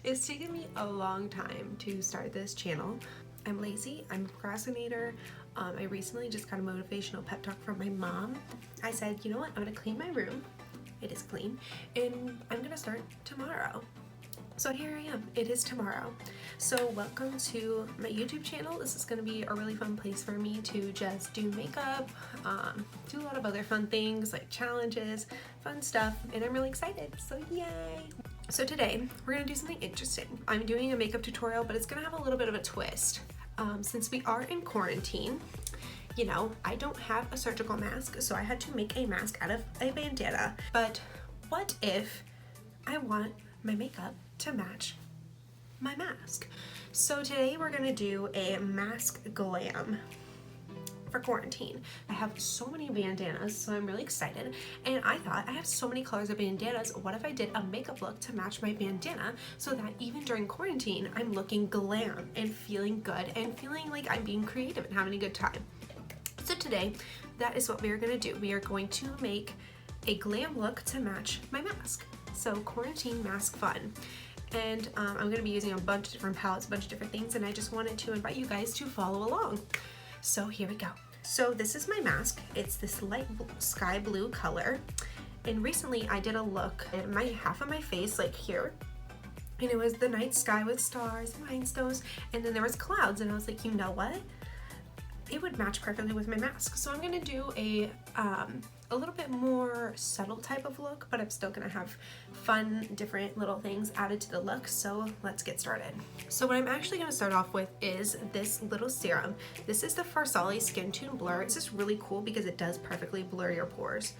It's taken me a long time to start this channel. I'm lazy, I'm a procrastinator. I recently just got a motivational pep talk from my mom. I said, you know what, I'm gonna clean my room. It is clean, and I'm gonna start tomorrow. So here I am, it is tomorrow. So welcome to my YouTube channel. This is gonna be a really fun place for me to just do makeup, do a lot of other fun things like challenges, fun stuff, and I'm really excited, so yay! So today, we're gonna do something interesting. I'm doing a makeup tutorial, but it's gonna have a little bit of a twist. Since we are in quarantine, you know, I don't have a surgical mask, so I had to make a mask out of a bandana. But what if I want my makeup to match my mask? So today we're gonna do a mask glam for quarantine. I have so many bandanas, so I'm really excited. And I thought, I have so many colors of bandanas, what if I did a makeup look to match my bandana so that even during quarantine, I'm looking glam and feeling good and feeling like I'm being creative and having a good time. So today, that is what we are gonna do. We are going to make a glam look to match my mask. So quarantine mask fun. And I'm gonna be using a bunch of different palettes, a bunch of different things, and I just wanted to invite you guys to follow along. So here we go. So this is my mask. It's this light sky blue color. And recently I did a look at my half of my face, like here. And it was the night sky with stars and rhinestones, and then there was clouds, and I was like, you know what? It would match perfectly with my mask. So I'm gonna do a little bit more subtle type of look, but I'm still gonna have fun, different little things added to the look. So let's get started. So what I'm actually gonna start off with is this little serum. This is the Farsali Skin Tune Blur. It's just really cool because it does perfectly blur your pores.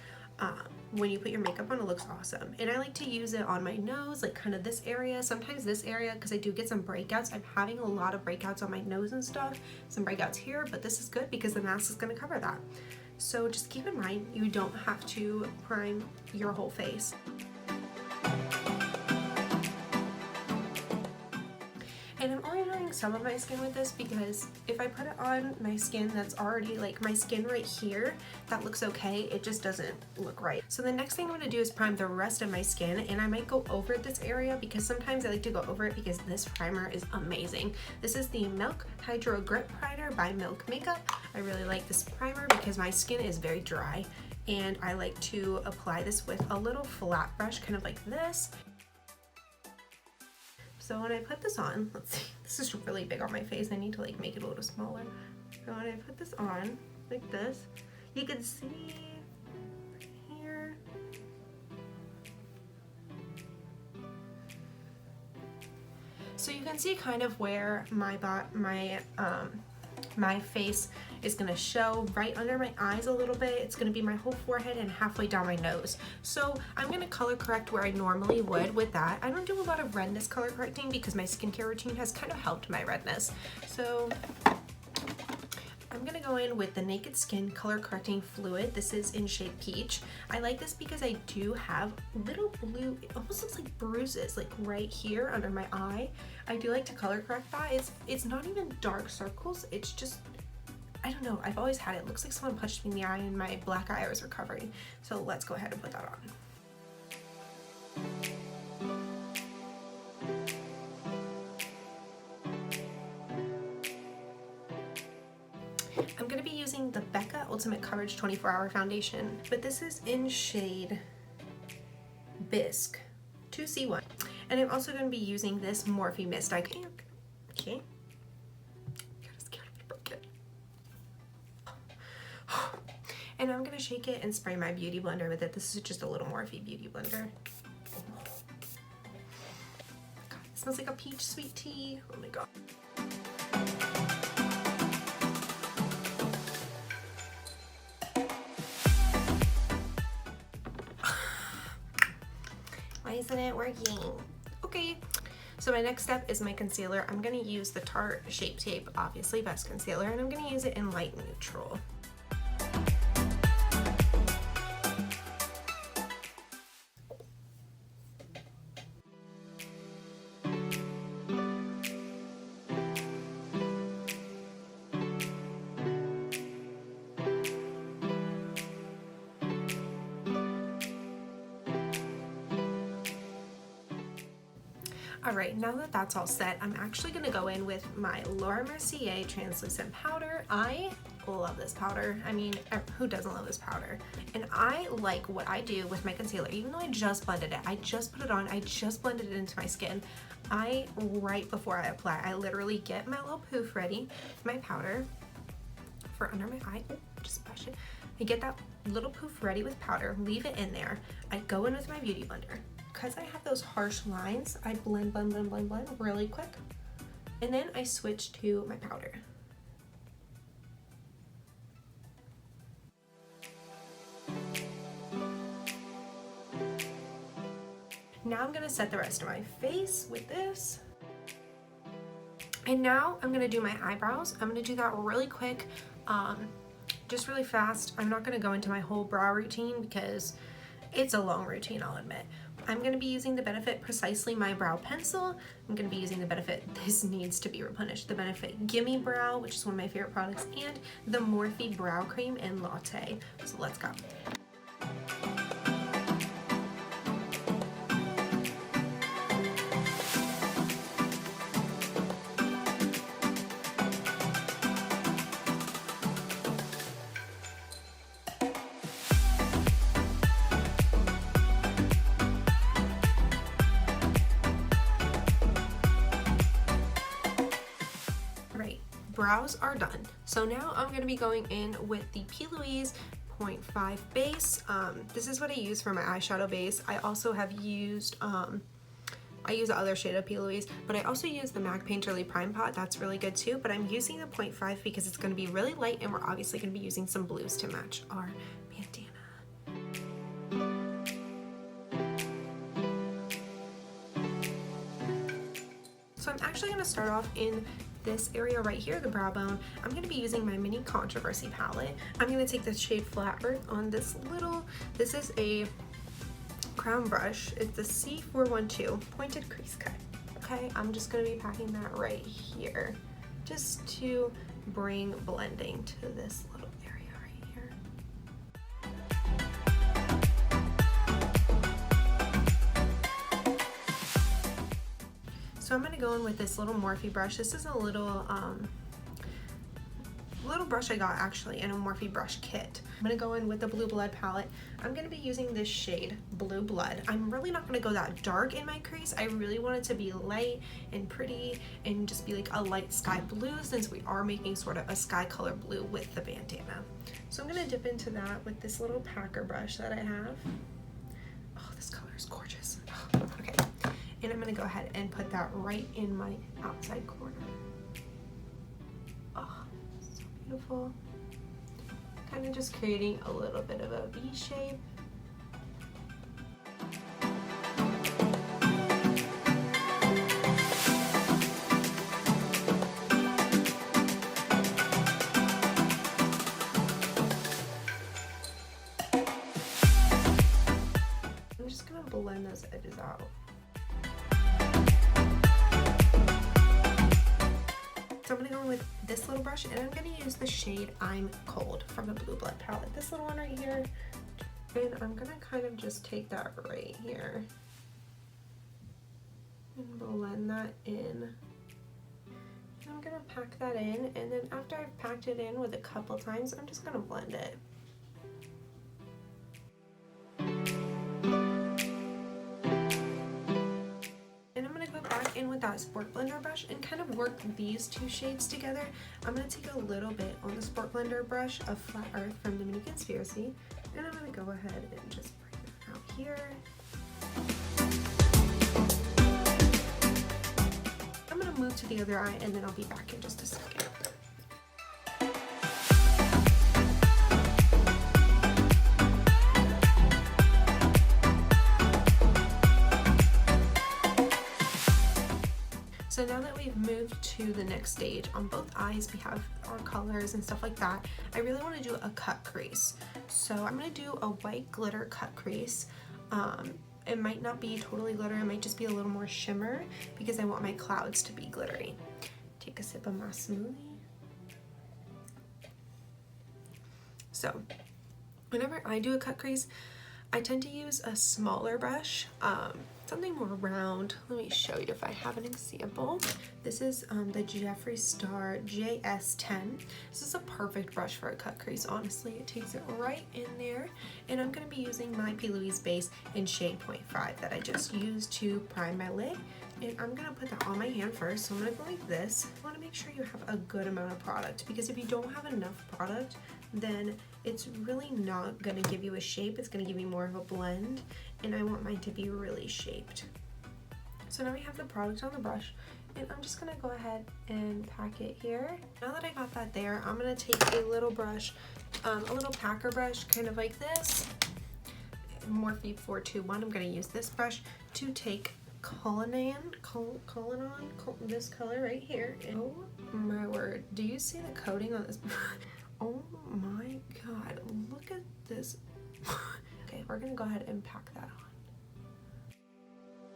When you put your makeup on, it looks awesome. And I like to use it on my nose, like kind of this area, sometimes this area, because I do get some breakouts. I'm having a lot of breakouts on my nose and stuff, some breakouts here, but this is good because the mask is going to cover that. So just keep in mind, you don't have to prime your whole face. And I'm only doing some of my skin with this because if I put it on my skin that's already like my skin right here, that looks okay, it just doesn't look right. So the next thing I'm gonna do is prime the rest of my skin, and I might go over this area because sometimes I like to go over it because this primer is amazing. This is the Milk Hydro Grip Primer by Milk Makeup. I really like this primer because my skin is very dry, and I like to apply this with a little flat brush, kind of like this. So when I put this on, let's see, this is really big on my face. I need to like make it a little smaller. So when I put this on, like this, you can see here. So you can see kind of where my face is gonna show right under my eyes a little bit. It's gonna be my whole forehead and halfway down my nose. So I'm gonna color correct where I normally would with that. I don't do a lot of redness color correcting because my skincare routine has kind of helped my redness. So I'm gonna go in with the Naked Skin Color Correcting Fluid. This is in shade Peach. I like this because I do have little blue, it almost looks like bruises, like right here under my eye. I do like to color correct that. It's not even dark circles, it's just, I don't know, I've always had it. It looks like someone punched me in the eye and my black eye was recovering. So let's go ahead and put that on. I'm going to be using the Becca Ultimate Coverage 24-Hour Foundation, but this is in shade Bisque 2C1. And I'm also going to be using this Morphe Mist. Okay. Kind of scared if I broke it. And I'm going to shake it and spray my beauty blender with it. This is just a little Morphe beauty blender. God, it smells like a peach sweet tea. Oh my god. Why isn't it working? Okay, so my next step is my concealer. I'm gonna use the Tarte Shape Tape, obviously best concealer, and I'm gonna use it in light neutral. Alright, now that that's all set, I'm actually going to go in with my Laura Mercier translucent powder. I love this powder. I mean, who doesn't love this powder? And I like what I do with my concealer, even though I just blended it. I just put it on, I just blended it into my skin. Right before I apply, I literally get my little poof ready, my powder for under my eye. Oh, just brush it. I get that little poof ready with powder, leave it in there. I go in with my beauty blender. Because I have those harsh lines, I blend really quick. And then I switch to my powder. Now I'm gonna set the rest of my face with this. And now I'm gonna do my eyebrows. I'm gonna do that really quick, just really fast. I'm not gonna go into my whole brow routine because it's a long routine, I'll admit. I'm going to be using the Benefit Precisely My Brow Pencil. I'm going to be using the Benefit This Needs to Be Replenished, the Benefit Gimme Brow, which is one of my favorite products, and the Morphe Brow Cream in Latte. So let's go. Brows are done. So now I'm going to be going in with the P. Louise 0.5 base. This is what I use for my eyeshadow base. I also have used, I use the other shade of P. Louise, but I also use the MAC Painterly Prime Pot. That's really good too, but I'm using the 0.5 because it's going to be really light and we're obviously going to be using some blues to match our bandana. So I'm actually going to start off in this area right here, the brow bone. I'm going to be using my mini Controversy palette. I'm going to take the shade Flat Earth on this is a crown brush. It's the C412 pointed crease cut. Okay, I'm just going to be packing that right here just to bring blending to this little area right here. So I'm going to go in with this little Morphe brush. This is a little brush I got actually in a Morphe brush kit. I'm going to go in with the Blue Blood palette. I'm going to be using this shade Blue Blood. I'm really not going to go that dark in my crease. I really want it to be light and pretty and just be like a light sky blue since we are making sort of a sky color blue with the bandana. So I'm going to dip into that with this little packer brush that I have. Oh, this color is gorgeous. Oh, okay. And I'm going to go ahead and put that right in my outside corner. Oh, so beautiful. Kind of just creating a little bit of a V shape. I'm just going to blend those edges out. So I'm going to go in with this little brush and I'm going to use the shade I'm Cold from the Blue Blood palette. This little one right here. And I'm going to kind of just take that right here and blend that in. And I'm going to pack that in, and then after I've packed it in with a couple times, I'm just going to blend it. In with that Sport Blender brush and kind of work these two shades together. I'm going to take a little bit on the Sport Blender brush of Flat Earth from the Mini Conspiracy, and I'm going to go ahead and just bring it out here. I'm going to move to the other eye and then I'll be back in just a second. So now that we've moved to the next stage, on both eyes we have our colors and stuff like that. I really want to do a cut crease. So I'm going to do a white glitter cut crease. It might not be totally glitter, it might just be a little more shimmer because I want my clouds to be glittery. Take a sip of my smoothie. So whenever I do a cut crease, I tend to use a smaller brush. something more round. Let me show you if I have an example. This is the Jeffree Star JS10. This is a perfect brush for a cut crease, honestly. It takes it right in there. And I'm going to be using my P. Louise base in shade 0.5 that I just used to prime my lid. And I'm going to put that on my hand first. So I'm going to go like this. I want to make sure you have a good amount of product, because if you don't have enough product, then it's really not going to give you a shape. It's going to give you more of a blend, and I want mine to be really shaped. So now we have the product on the brush, and I'm just going to go ahead and pack it here. Now that I got that there, I'm going to take a little brush, a little packer brush, kind of like this, Morphe 421. I'm going to use this brush to take this color right here. And oh my word, do you see the coating on this? Oh my god, look at this. Okay, we're gonna go ahead and pack that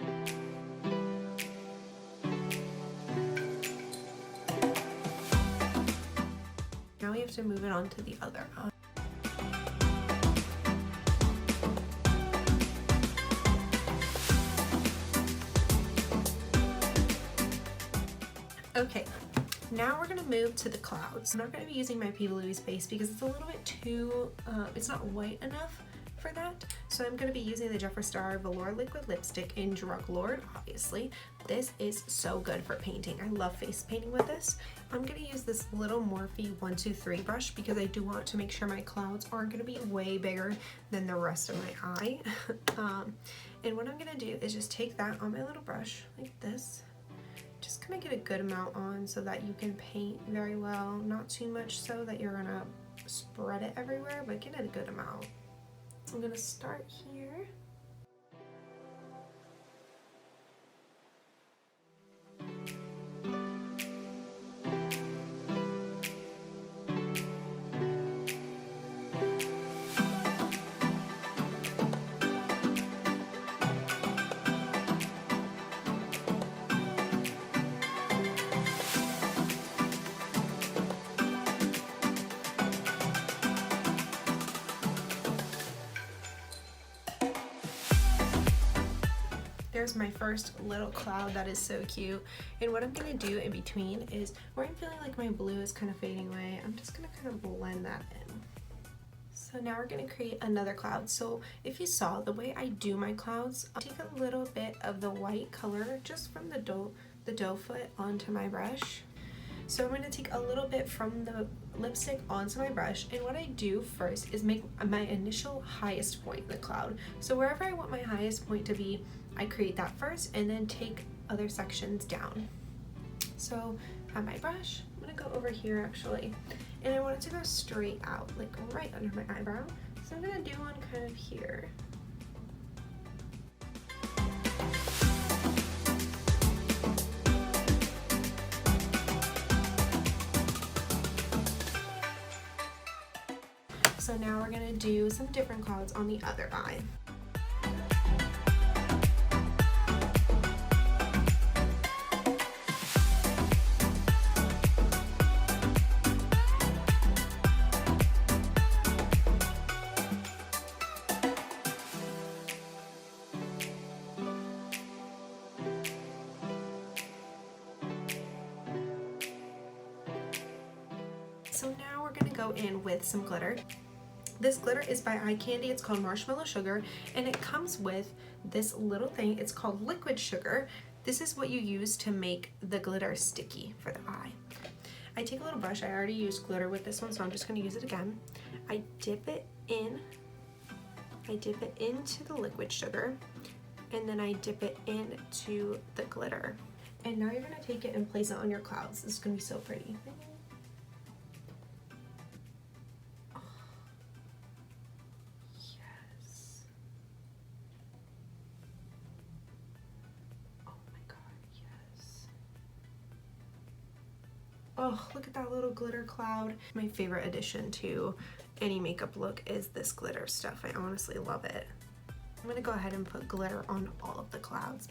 on. Now we have to move it on to the other eye. Okay, now we're gonna move to the clouds. I'm not gonna be using my P. Louise base because it's a little bit too, it's not white enough for that. So I'm gonna be using the Jeffree Star Velour Liquid Lipstick in Drug Lord, obviously. This is so good for painting. I love face painting with this. I'm gonna use this little Morphe 123 brush because I do want to make sure my clouds aren't gonna be way bigger than the rest of my eye. And what I'm gonna do is just take that on my little brush like this. Just gonna get a good amount on so that you can paint very well. Not too much so that you're gonna spread it everywhere, but get it a good amount. I'm gonna start here. There's my first little cloud that is so cute. And what I'm gonna do in between is, where I'm feeling like my blue is kind of fading away, I'm just gonna kind of blend that in. So now we're gonna create another cloud. So if you saw the way I do my clouds, I'll take a little bit of the white color just from the doe foot onto my brush. So I'm going to take a little bit from the lipstick onto my brush, and what I do first is make my initial highest point in the cloud. So wherever I want my highest point to be, I create that first and then take other sections down. So I have my brush, I'm going to go over here actually, and I want it to go straight out, like right under my eyebrow. So I'm going to do one kind of here. So now we're gonna do some different clouds on the other eye. So now we're gonna go in with some glitter. This glitter is by Eye Candy. It's called Marshmallow Sugar, and it comes with this little thing. It's called liquid sugar. This is what you use to make the glitter sticky for the eye. I take a little brush. I already used glitter with this one, so I'm just going to use it again. I dip it in. I dip it into the liquid sugar, and then I dip it into the glitter. And now you're going to take it and place it on your clouds. This is going to be so pretty. Oh, look at that little glitter cloud. My favorite addition to any makeup look is this glitter stuff. I honestly love it. I'm gonna go ahead and put glitter on all of the clouds.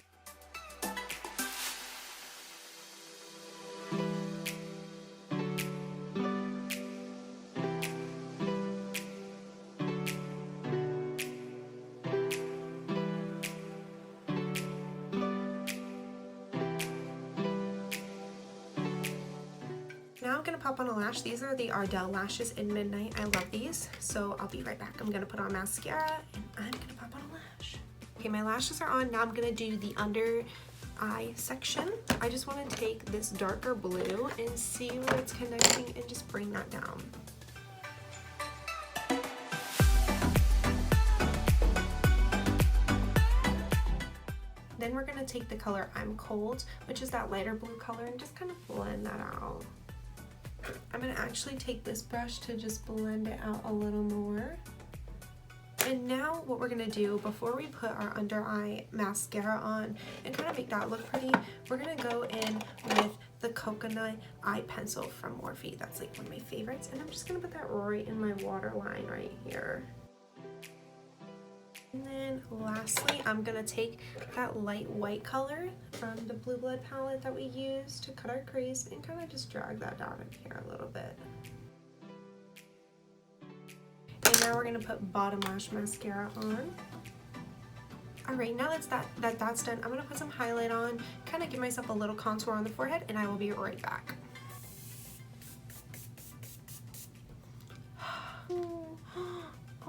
I'm gonna pop on a lash. These are the Ardell lashes in Midnight. I love these. So I'll be right back. I'm gonna put on mascara and I'm gonna pop on a lash. Okay, my lashes are on. Now I'm gonna do the under eye section. I just wanna take this darker blue and see where it's connecting and just bring that down. Then we're gonna take the color I'm Cold, which is that lighter blue color, and just kind of blend that out. I'm gonna actually take this brush to just blend it out a little more. And now what we're gonna do before we put our under eye mascara on and kind of make that look pretty, we're gonna go in with the Coconut Eye Pencil from Morphe. That's like one of my favorites. And I'm just gonna put that right in my waterline right here. And then lastly, I'm gonna take that light white color from the Blue Blood palette that we used to cut our crease and kind of just drag that down in here a little bit. And now we're gonna put bottom lash mascara on. All right, now that's done, I'm gonna put some highlight on, kind of give myself a little contour on the forehead, and I will be right back.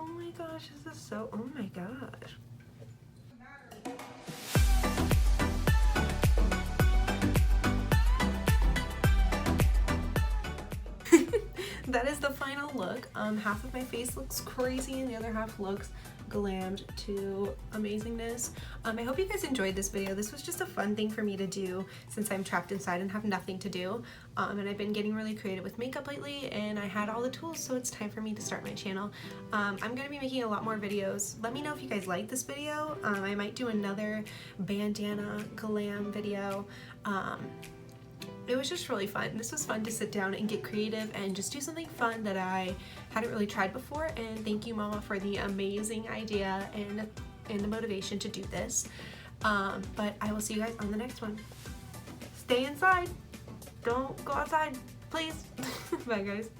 Oh my gosh, this is so, oh my gosh. That is the final look. Half of my face looks crazy and the other half looks glammed to amazingness. I hope you guys enjoyed this video. This was just a fun thing for me to do since I'm trapped inside and have nothing to do. And I've been getting really creative with makeup lately, and I had all the tools, so it's time for me to start my channel. I'm gonna be making a lot more videos. Let me know if you guys like this video. I might do another bandana glam video. It was just really fun. This was fun to sit down and get creative and just do something fun that I hadn't really tried before. And thank you, Mama, for the amazing idea and the motivation to do this. But I will see you guys on the next one. Stay inside. Don't go outside, please. Bye, guys.